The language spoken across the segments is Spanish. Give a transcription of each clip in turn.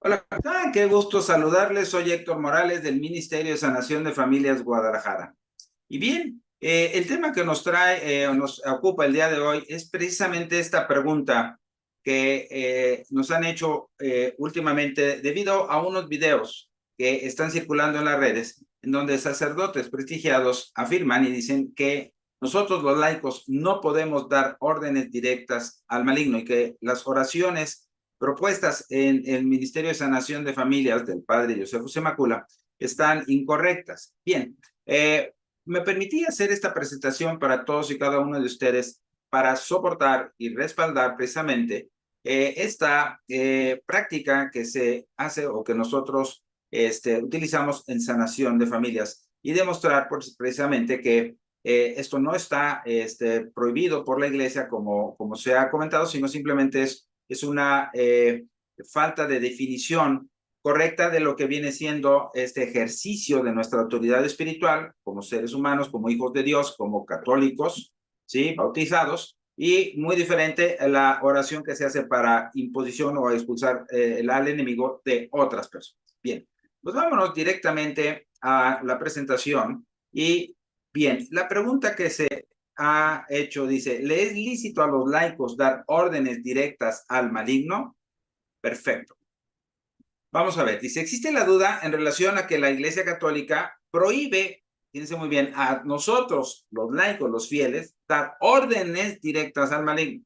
Hola, qué gusto saludarles. Soy Héctor Morales del Ministerio de Sanación de Familias Guadalajara. Y bien, el tema que nos trae o nos ocupa el día de hoy es precisamente esta pregunta que nos han hecho últimamente debido a unos videos que están circulando en las redes, en donde sacerdotes prestigiados afirman y dicen que nosotros los laicos no podemos dar órdenes directas al maligno y que las oraciones propuestas en el Ministerio de Sanación de Familias del padre José José Macula están incorrectas. Bien, me permití hacer esta presentación para todos y cada uno de ustedes para soportar y respaldar precisamente esta práctica que se hace o que nosotros utilizamos en sanación de familias y demostrar pues, precisamente que esto no está prohibido por la iglesia como se ha comentado, sino simplemente es una falta de definición correcta de lo que viene siendo este ejercicio de nuestra autoridad espiritual como seres humanos, como hijos de Dios, como católicos, ¿sí? Bautizados, y muy diferente a la oración que se hace para imposición o expulsar al enemigo de otras personas. Bien, pues vámonos directamente a la presentación y bien, la pregunta que se ha hecho dice, ¿le es lícito a los laicos dar órdenes directas al maligno? Perfecto. Vamos a ver, dice, existe la duda en relación a que la Iglesia Católica prohíbe, fíjense muy bien, a nosotros, los laicos, los fieles, dar órdenes directas al maligno.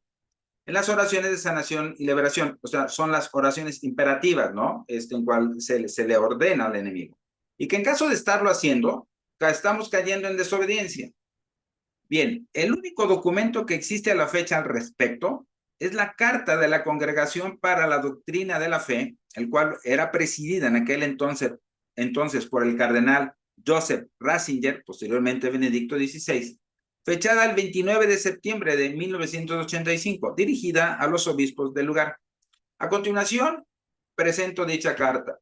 En las oraciones de sanación y liberación, o sea, son las oraciones imperativas, ¿no? En cual se le ordena al enemigo. Y que en caso de estarlo haciendo, estamos cayendo en desobediencia. Bien, el único documento que existe a la fecha al respecto es la Carta de la Congregación para la Doctrina de la Fe, el cual era presidida en aquel entonces por el cardenal Joseph Ratzinger, posteriormente Benedicto XVI, fechada el 29 de septiembre de 1985, dirigida a los obispos del lugar. A continuación, presento dicha carta.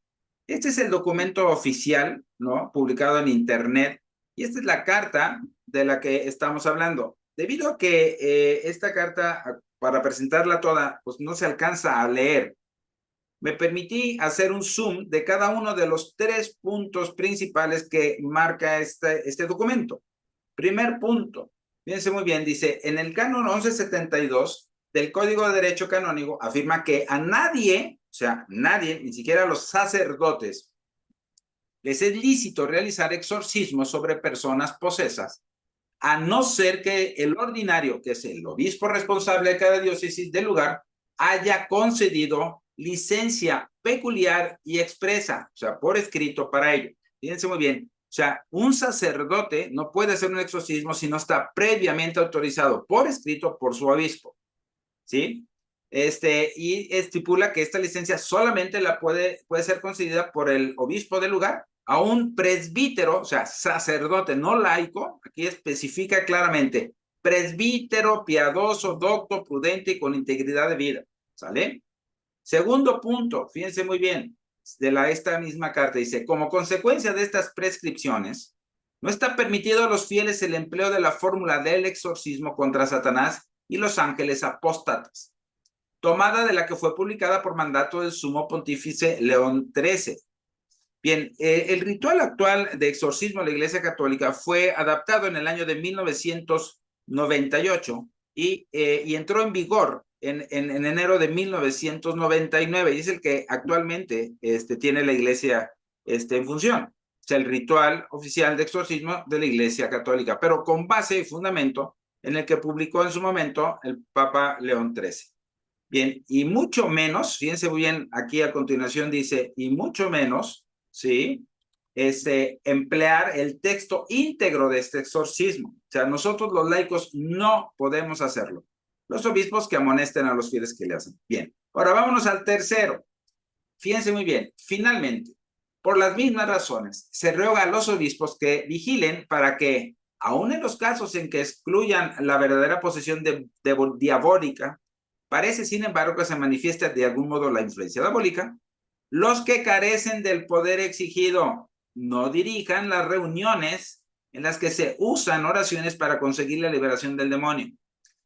Este es el documento oficial, ¿no? Publicado en Internet, y esta es la carta de la que estamos hablando. Debido a que esta carta, para presentarla toda, pues no se alcanza a leer, me permití hacer un zoom de cada uno de los 3 puntos principales que marca este documento. Primer punto, fíjense muy bien, dice, en el canon 1172 del Código de Derecho Canónico afirma que a nadie, o sea, nadie, ni siquiera a los sacerdotes, les es lícito realizar exorcismos sobre personas posesas, a no ser que el ordinario, que es el obispo responsable de cada diócesis del lugar, haya concedido licencia peculiar y expresa, o sea, por escrito para ello. Fíjense muy bien, o sea, un sacerdote no puede hacer un exorcismo si no está previamente autorizado por escrito por su obispo, ¿sí? Y estipula que esta licencia solamente puede ser concedida por el obispo del lugar a un presbítero, o sea, sacerdote, no laico, aquí especifica claramente, presbítero, piadoso, docto, prudente y con integridad de vida, ¿sale? Segundo punto, fíjense muy bien, esta misma carta dice, como consecuencia de estas prescripciones, no está permitido a los fieles el empleo de la fórmula del exorcismo contra Satanás y los ángeles apóstatas, tomada de la que fue publicada por mandato del sumo pontífice León XIII. Bien, el ritual actual de exorcismo de la Iglesia Católica fue adaptado en el año de 1998 y entró en vigor en enero de 1999 y es el que actualmente tiene la Iglesia en función. O sea, el ritual oficial de exorcismo de la Iglesia Católica, pero con base y fundamento en el que publicó en su momento el Papa León XIII. Bien, y mucho menos, fíjense muy bien, aquí a continuación dice, y mucho menos, ¿sí? Emplear el texto íntegro de este exorcismo. O sea, nosotros los laicos no podemos hacerlo. Los obispos que amonesten a los fieles que le hacen. Bien, ahora vámonos al tercero. Fíjense muy bien, finalmente, por las mismas razones, se ruega a los obispos que vigilen para que, aun en los casos en que excluyan la verdadera posesión diabólica, parece, sin embargo, que se manifiesta de algún modo la influencia diabólica, los que carecen del poder exigido no dirijan las reuniones en las que se usan oraciones para conseguir la liberación del demonio.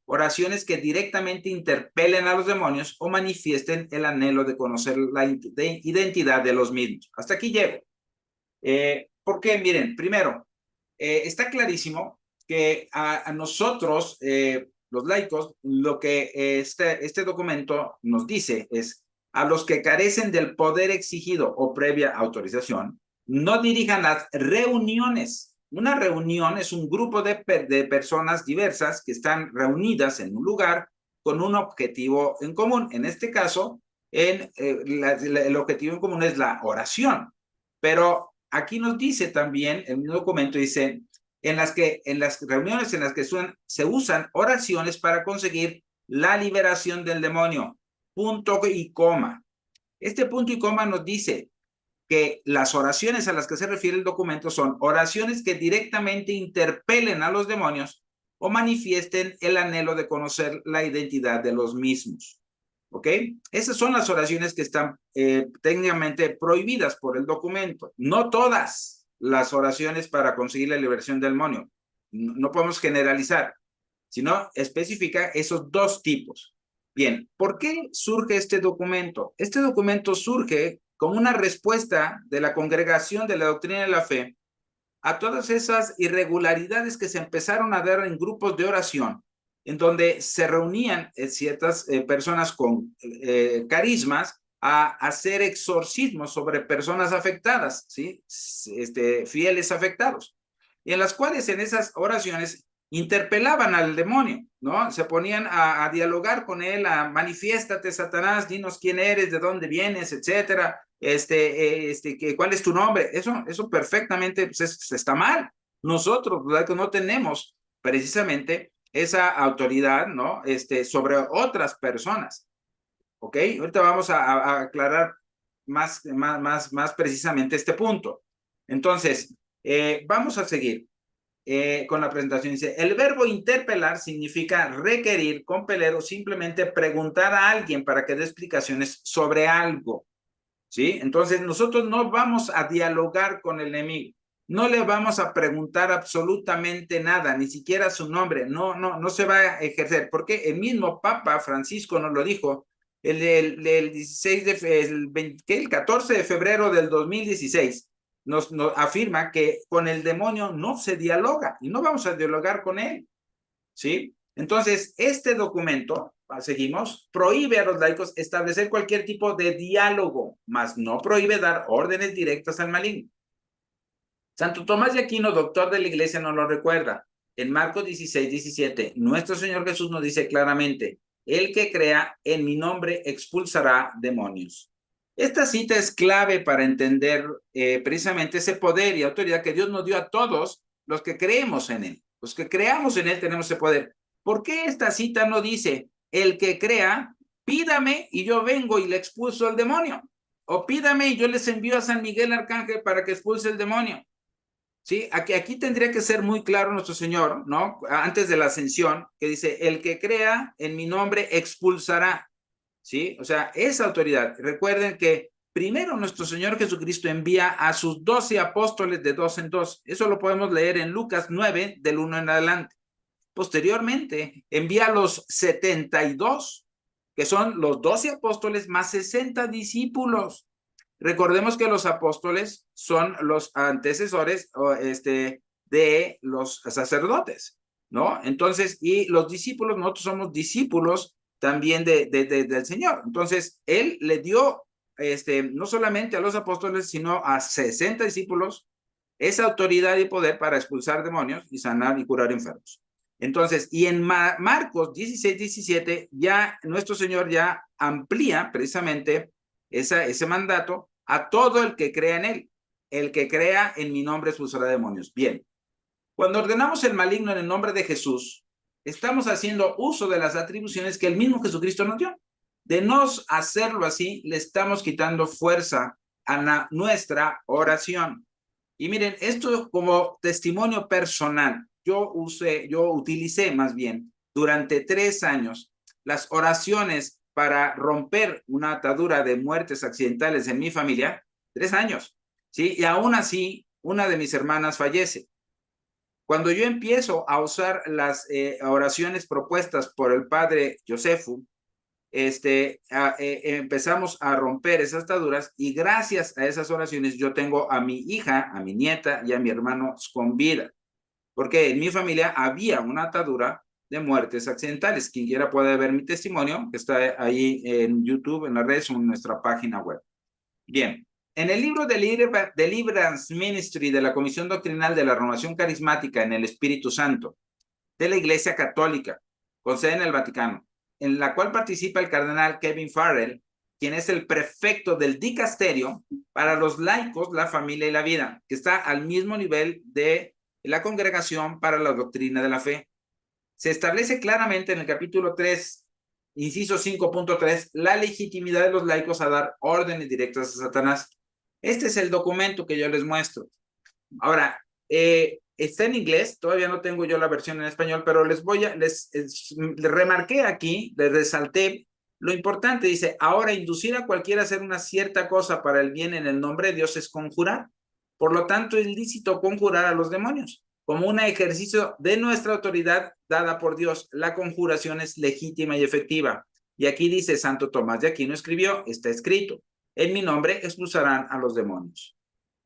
oraciones que directamente interpelen a los demonios o manifiesten el anhelo de conocer la identidad de los mismos. Hasta aquí llego. ¿Por qué? Miren, primero, está clarísimo que a nosotros, los laicos, lo que este documento nos dice es: a los que carecen del poder exigido o previa autorización, no dirijan las reuniones. Una reunión es un grupo de personas diversas que están reunidas en un lugar con un objetivo en común. En este caso, el objetivo en común es la oración. Pero aquí nos dice también, el mismo documento dice, en las reuniones en las que se usan oraciones para conseguir la liberación del demonio. Punto y coma. Este punto y coma nos dice que las oraciones a las que se refiere el documento son oraciones que directamente interpelen a los demonios o manifiesten el anhelo de conocer la identidad de los mismos. ¿Ok? Esas son las oraciones que están técnicamente prohibidas por el documento. No todas las oraciones para conseguir la liberación del demonio. No podemos generalizar, sino especifica esos dos tipos. Bien, ¿por qué surge este documento? Este documento surge como una respuesta de la Congregación de la Doctrina de la Fe a todas esas irregularidades que se empezaron a dar en grupos de oración, en donde se reunían ciertas personas con carismas a hacer exorcismos sobre personas afectadas, ¿sí? Fieles afectados, y en las cuales en esas oraciones interpelaban al demonio, ¿no? Se ponían a dialogar con él, a manifiéstate, Satanás, dinos quién eres, de dónde vienes, etcétera, ¿cuál es tu nombre? Eso perfectamente pues está mal. Nosotros, ¿verdad?, que no tenemos precisamente esa autoridad, ¿no? Sobre otras personas, ¿ok? Ahorita vamos a aclarar más precisamente este punto. Entonces, vamos a seguir con la presentación. Dice, el verbo interpelar significa requerir, compeler o simplemente preguntar a alguien para que dé explicaciones sobre algo, ¿sí? Entonces, nosotros no vamos a dialogar con el enemigo, no le vamos a preguntar absolutamente nada, ni siquiera su nombre, no se va a ejercer, porque el mismo Papa Francisco nos lo dijo el 14 de febrero del 2016, nos afirma que con el demonio no se dialoga y no vamos a dialogar con él, ¿sí? Entonces, este documento, seguimos, prohíbe a los laicos establecer cualquier tipo de diálogo, mas no prohíbe dar órdenes directas al maligno. Santo Tomás de Aquino, doctor de la Iglesia, nos lo recuerda. En Marcos 16:17, nuestro Señor Jesús nos dice claramente, el que crea en mi nombre expulsará demonios. Esta cita es clave para entender precisamente ese poder y autoridad que Dios nos dio a todos los que creemos en Él. Los que creamos en Él tenemos ese poder. ¿Por qué esta cita no dice, el que crea, pídame y yo vengo y le expulso al demonio? O pídame y yo les envío a San Miguel Arcángel para que expulse el demonio. ¿Sí? Aquí tendría que ser muy claro nuestro Señor, ¿no? Antes de la ascensión, que dice, el que crea en mi nombre expulsará, ¿sí? O sea, esa autoridad. Recuerden que primero nuestro Señor Jesucristo envía a sus 12 apóstoles de dos en dos. Eso lo podemos leer en Lucas 9, del 1 en adelante. Posteriormente, envía a los 72, que son los 12 apóstoles más 60 discípulos. Recordemos que los apóstoles son los antecesores de los sacerdotes, ¿no? Entonces, y los discípulos, nosotros somos discípulos también del Señor. Entonces, Él le dio no solamente a los apóstoles, sino a 60 discípulos esa autoridad y poder para expulsar demonios y sanar y curar enfermos. Entonces, y en Marcos 16:17, ya nuestro Señor ya amplía precisamente ese mandato a todo el que crea en Él. El que crea en mi nombre expulsará demonios. Bien, cuando ordenamos el maligno en el nombre de Jesús, estamos haciendo uso de las atribuciones que el mismo Jesucristo nos dio. De no hacerlo así, le estamos quitando fuerza a nuestra oración. Y miren, esto como testimonio personal, yo utilicé más bien durante 3 años las oraciones para romper una atadura de muertes accidentales en mi familia, 3 años, ¿sí? Y aún así, una de mis hermanas fallece. Cuando yo empiezo a usar las oraciones propuestas por el padre Josefu, empezamos a romper esas ataduras y gracias a esas oraciones yo tengo a mi hija, a mi nieta y a mi hermano con vida. Porque en mi familia había una atadura de muertes accidentales. Quien quiera puede ver mi testimonio, que está ahí en YouTube, en las redes o en nuestra página web. Bien, en el libro Deliverance Ministry de la Comisión Doctrinal de la Renovación Carismática en el Espíritu Santo de la Iglesia Católica, con sede en el Vaticano, en la cual participa el cardenal Kevin Farrell, quien es el prefecto del dicasterio para los laicos, la familia y la vida, que está al mismo nivel de la Congregación para la Doctrina de la Fe. Se establece claramente en el capítulo 3, inciso 5.3, la legitimidad de los laicos a dar órdenes directas a Satanás. Este es el documento que yo les muestro. Ahora, está en inglés, todavía no tengo yo la versión en español, pero les remarqué aquí, les resalté lo importante. Dice, ahora inducir a cualquiera a hacer una cierta cosa para el bien en el nombre de Dios es conjurar. Por lo tanto, es lícito conjurar a los demonios. Como un ejercicio de nuestra autoridad dada por Dios, la conjuración es legítima y efectiva. Y aquí dice Santo Tomás de Aquino escribió, está escrito, en mi nombre expulsarán a los demonios.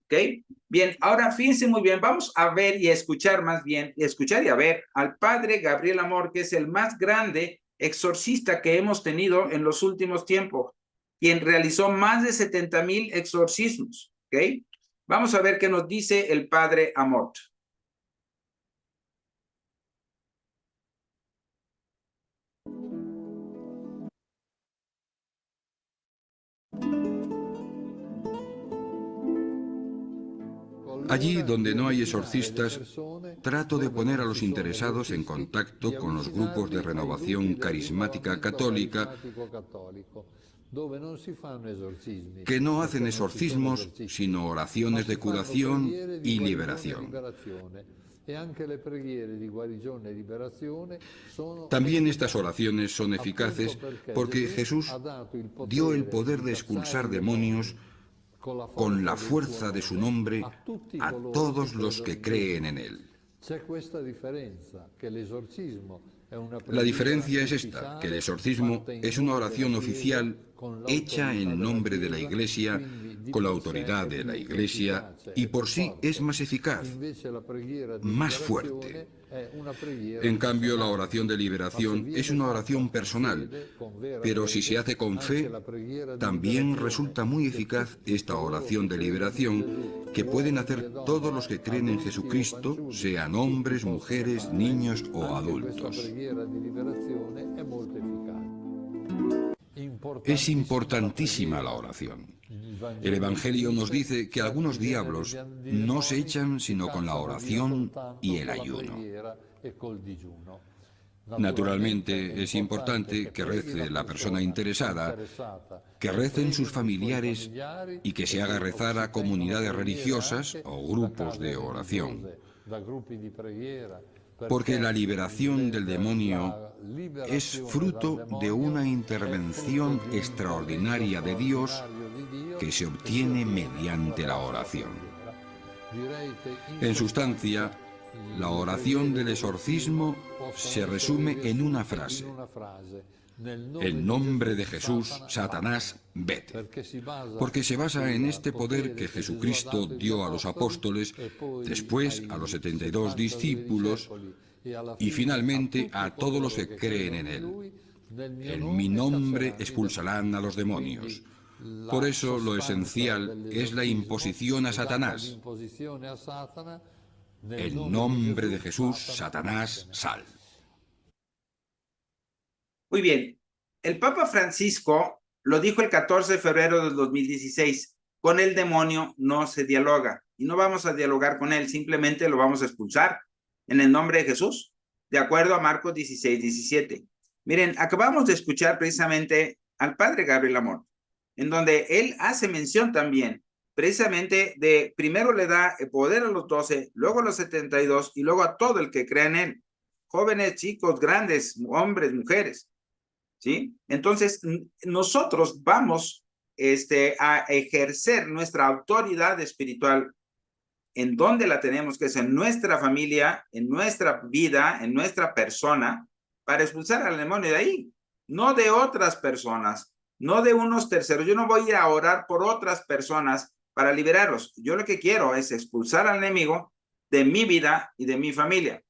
¿Ok? Bien, ahora fíjense muy bien, vamos a ver y a escuchar más bien, escuchar y a ver al padre Gabriel Amor, que es el más grande exorcista que hemos tenido en los últimos tiempos, quien realizó más de 70,000 exorcismos. ¿Ok? Vamos a ver qué nos dice el padre Amor. Allí donde no hay exorcistas, trato de poner a los interesados en contacto con los grupos de renovación carismática católica que no hacen exorcismos, sino oraciones de curación y liberación. También estas oraciones son eficaces porque Jesús dio el poder de expulsar demonios con la fuerza de su nombre a todos los que creen en él. La diferencia es esta, que el exorcismo es una oración oficial hecha en nombre de la Iglesia, con la autoridad de la Iglesia, y por sí es más eficaz, más fuerte. En cambio, la oración de liberación es una oración personal, pero si se hace con fe, también resulta muy eficaz esta oración de liberación que pueden hacer todos los que creen en Jesucristo, sean hombres, mujeres, niños o adultos. Es importantísima la oración. El Evangelio nos dice que algunos diablos no se echan sino con la oración y el ayuno. Naturalmente, es importante que rece la persona interesada, que recen sus familiares y que se haga rezar a comunidades religiosas o grupos de oración. Porque la liberación del demonio es fruto de una intervención extraordinaria de Dios que se obtiene mediante la oración. En sustancia, la oración del exorcismo se resume en una frase: en nombre de Jesús, Satanás, vete. Porque se basa en este poder que Jesucristo dio a los apóstoles, después a los 72 discípulos y finalmente a todos los que creen en él. En mi nombre expulsarán a los demonios. Por eso lo esencial es la imposición a Satanás. En nombre de Jesús, Satanás, sal. Muy bien. El Papa Francisco lo dijo el 14 de febrero del 2016. Con el demonio no se dialoga. Y no vamos a dialogar con él, simplemente lo vamos a expulsar en el nombre de Jesús, de acuerdo a Marcos 16:17. Miren, acabamos de escuchar precisamente al padre Gabriel Amor, en donde él hace mención también precisamente de, primero le da el poder a los 12, luego a los 72 y luego a todo el que crea en él. Jóvenes, chicos, grandes, hombres, mujeres. ¿Sí? Entonces, nosotros vamos a ejercer nuestra autoridad espiritual en dónde la tenemos, que es en nuestra familia, en nuestra vida, en nuestra persona, para expulsar al demonio de ahí, no de otras personas, no de unos terceros. Yo no voy a ir a orar por otras personas para liberarlos. Yo lo que quiero es expulsar al enemigo de mi vida y de mi familia.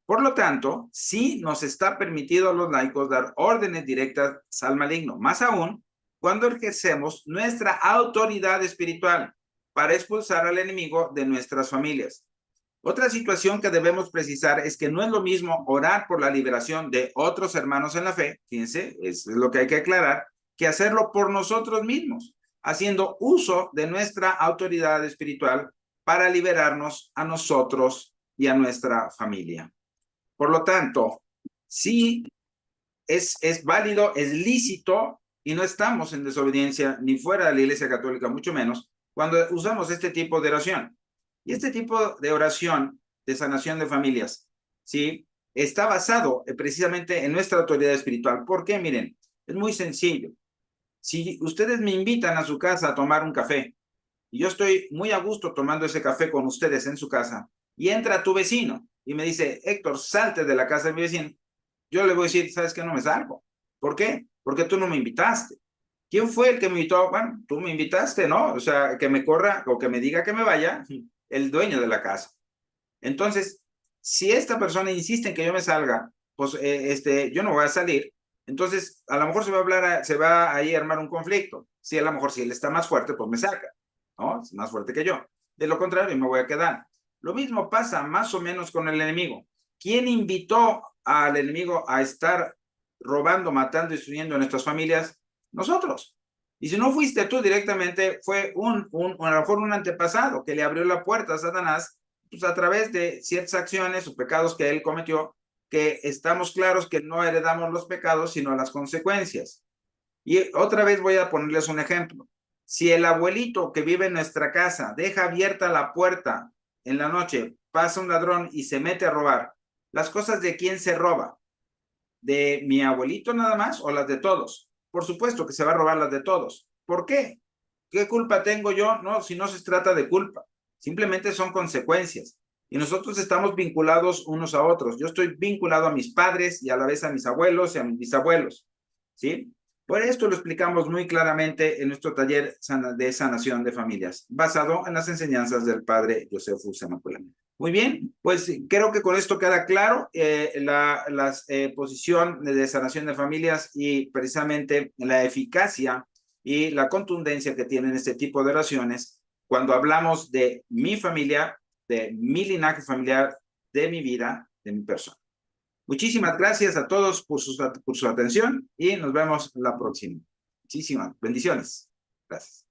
Por lo tanto, sí nos está permitido a los laicos dar órdenes directas al maligno, más aún cuando ejercemos nuestra autoridad espiritual para expulsar al enemigo de nuestras familias. Otra situación que debemos precisar es que no es lo mismo orar por la liberación de otros hermanos en la fe, fíjense, es lo que hay que aclarar, que hacerlo por nosotros mismos, haciendo uso de nuestra autoridad espiritual para liberarnos a nosotros y a nuestra familia. Por lo tanto, sí es válido, es lícito y no estamos en desobediencia ni fuera de la Iglesia Católica, mucho menos, cuando usamos este tipo de oración. Y este tipo de oración de sanación de familias, ¿sí? Está basado precisamente en nuestra autoridad espiritual. ¿Por qué? Miren, es muy sencillo. Si ustedes me invitan a su casa a tomar un café, y yo estoy muy a gusto tomando ese café con ustedes en su casa, y entra tu vecino y me dice, Héctor, salte de la casa de mi vecino, yo le voy a decir, ¿sabes qué? No me salgo. ¿Por qué? Porque tú no me invitaste. ¿Quién fue el que me invitó? Bueno, tú me invitaste, ¿no? O sea, que me corra o que me diga que me vaya el dueño de la casa. Entonces, si esta persona insiste en que yo me salga, pues yo no voy a salir. Entonces, a lo mejor se va ahí a armar un conflicto. Si a lo mejor si él está más fuerte, pues me saca, ¿no? Es más fuerte que yo. De lo contrario, me voy a quedar. Lo mismo pasa más o menos con el enemigo. ¿Quién invitó al enemigo a estar robando, matando y destruyendo a nuestras familias? Nosotros. Y si no fuiste tú directamente, fue a lo mejor un antepasado que le abrió la puerta a Satanás, pues a través de ciertas acciones o pecados que él cometió, que estamos claros que no heredamos los pecados, sino las consecuencias. Y otra vez voy a ponerles un ejemplo. Si el abuelito que vive en nuestra casa deja abierta la puerta en la noche, pasa un ladrón y se mete a robar, ¿las cosas de quién se roba? ¿De mi abuelito nada más o las de todos? Por supuesto que se va a robar las de todos. ¿Por qué? ¿Qué culpa tengo yo? No, si no se trata de culpa, simplemente son consecuencias. Y nosotros estamos vinculados unos a otros. Yo estoy vinculado a mis padres y a la vez a mis abuelos y a mis bisabuelos, ¿sí? Por esto lo explicamos muy claramente en nuestro taller de sanación de familias, basado en las enseñanzas del padre Josefo Samacuela. Muy bien, pues creo que con esto queda claro la posición de sanación de familias y precisamente la eficacia y la contundencia que tienen este tipo de oraciones cuando hablamos de mi familia, de mi linaje familiar, de mi vida, de mi persona. Muchísimas gracias a todos por su atención y nos vemos la próxima. Muchísimas bendiciones. Gracias.